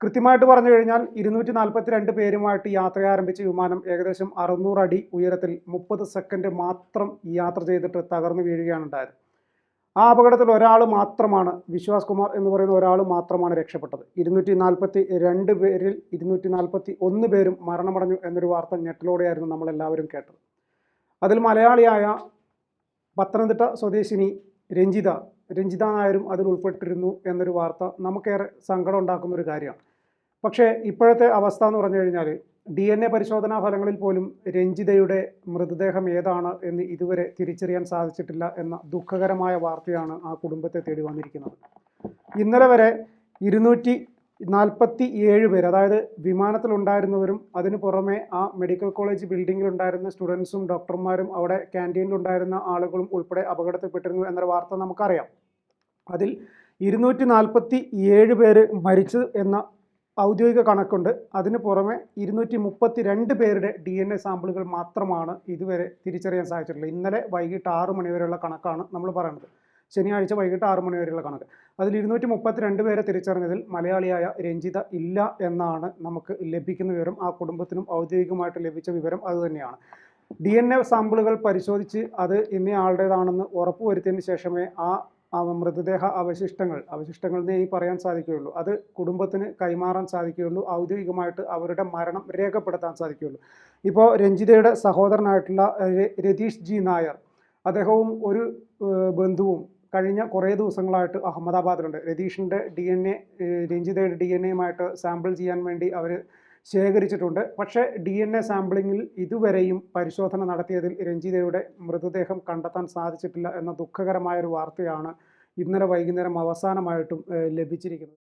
കൃത്യമായിട്ട് പറഞ്ഞു കഴിഞ്ഞാൽ 242 പേരുമായിട്ട് യാത്ര ആരംഭിച്ച വിമാനം ഏകദേശം 600 അടി ഉയരത്തിൽ 30 സെക്കൻഡ് മാത്രം യാത്ര ചെയ്തിട്ട് തകർന്നു വീഴുകയാണ് ഉണ്ടായത്. ആ അപകടത്തിൽ ഒരാൾ മാത്രമാണ്, വിശ്വാസ് കുമാർ എന്ന് പറയുന്ന ഒരാൾ മാത്രമാണ് രക്ഷപ്പെട്ടത്. 242 പേരിൽ 241 പേരും മരണമടഞ്ഞു എന്നൊരു വാർത്ത ഞെട്ടലോടെയായിരുന്നു നമ്മളെല്ലാവരും കേട്ടത്. അതിൽ മലയാളിയായ പത്തനംതിട്ട സ്വദേശിനി രഞ്ജിത നായരും അതിൽ ഉൾപ്പെട്ടിരുന്നു എന്നൊരു വാർത്ത നമുക്കേറെ സങ്കടം ഉണ്ടാക്കുന്ന ഒരു കാര്യമാണ്. പക്ഷേ ഇപ്പോഴത്തെ അവസ്ഥ എന്ന് പറഞ്ഞു കഴിഞ്ഞാൽ DNA പരിശോധനാ ഫലങ്ങളിൽ പോലും രഞ്ജിതയുടെ മൃതദേഹം ഏതാണ് എന്ന് ഇതുവരെ തിരിച്ചറിയാൻ സാധിച്ചിട്ടില്ല എന്ന ദുഃഖകരമായ വാർത്തയാണ് ആ കുടുംബത്തെ തേടി വന്നിരിക്കുന്നത്. ഇന്നലെ വരെ 247 പേര്, അതായത് വിമാനത്തിലുണ്ടായിരുന്നവരും അതിനു പുറമെ ആ മെഡിക്കൽ കോളേജ് ബിൽഡിങ്ങിലുണ്ടായിരുന്ന സ്റ്റുഡൻസും ഡോക്ടർമാരും അവിടെ ക്യാൻറ്റീനിലുണ്ടായിരുന്ന ആളുകളും ഉൾപ്പെടെ അപകടത്തിൽപ്പെട്ടിരുന്നു എന്നൊരു വാർത്ത നമുക്കറിയാം. അതിൽ 247 പേര് മരിച്ചു എന്ന ഔദ്യോഗിക കണക്കുണ്ട്. അതിന് പുറമെ 232 പേരുടെ DNA സാമ്പിളുകൾ മാത്രമാണ് ഇതുവരെ തിരിച്ചറിയാൻ സാധിച്ചിട്ടുള്ളത്. ഇന്നലെ വൈകിട്ട് 6 മണി വരെയുള്ള കണക്കാണ് നമ്മൾ പറയുന്നത്. ശനിയാഴ്ച വൈകിട്ട് 6 മണി വരെയുള്ള കണക്ക്. അതിൽ 232 പേരെ തിരിച്ചറിഞ്ഞതിൽ മലയാളിയായ രഞ്ജിത ഇല്ല എന്നാണ് നമുക്ക് ലഭിക്കുന്ന വിവരം. ആ കുടുംബത്തിനും ഔദ്യോഗികമായിട്ട് ലഭിച്ച വിവരം അതുതന്നെയാണ്. DNA സാമ്പിളുകൾ പരിശോധിച്ച് അത് ഇന്നയാളുടേതാണെന്ന് ഉറപ്പുവരുത്തിയതിന് ശേഷമേ ആ മൃതദേഹ അവശിഷ്ടങ്ങൾ എന്നേ പറയാൻ സാധിക്കുകയുള്ളൂ. അത് കുടുംബത്തിന് കൈമാറാൻ സാധിക്കുകയുള്ളൂ. ഔദ്യോഗികമായിട്ട് അവരുടെ മരണം രേഖപ്പെടുത്താൻ സാധിക്കുകയുള്ളൂ. ഇപ്പോൾ രഞ്ജിതയുടെ സഹോദരനായിട്ടുള്ള രതീഷ് ജി നായർ, അദ്ദേഹവും ഒരു ബന്ധുവും കഴിഞ്ഞ കുറേ ദിവസങ്ങളായിട്ട് അഹമ്മദാബാദിലുണ്ട്. രഞ്ജിതയുടെ DNA സാമ്പിൾ ചെയ്യാൻ വേണ്ടി അവർ ശേഖരിച്ചിട്ടുണ്ട്. പക്ഷേ DNA സാമ്പിളിങ്ങിൽ ഇതുവരെയും പരിശോധന നടത്തിയതിൽ രഞ്ജിതയുടെ മൃതദേഹം കണ്ടെത്താൻ സാധിച്ചിട്ടില്ല എന്ന ദുഃഖകരമായൊരു വാർത്തയാണ് ഇന്നലെ വൈകുന്നേരം അവസാനമായിട്ടും ലഭിച്ചിരിക്കുന്നത്.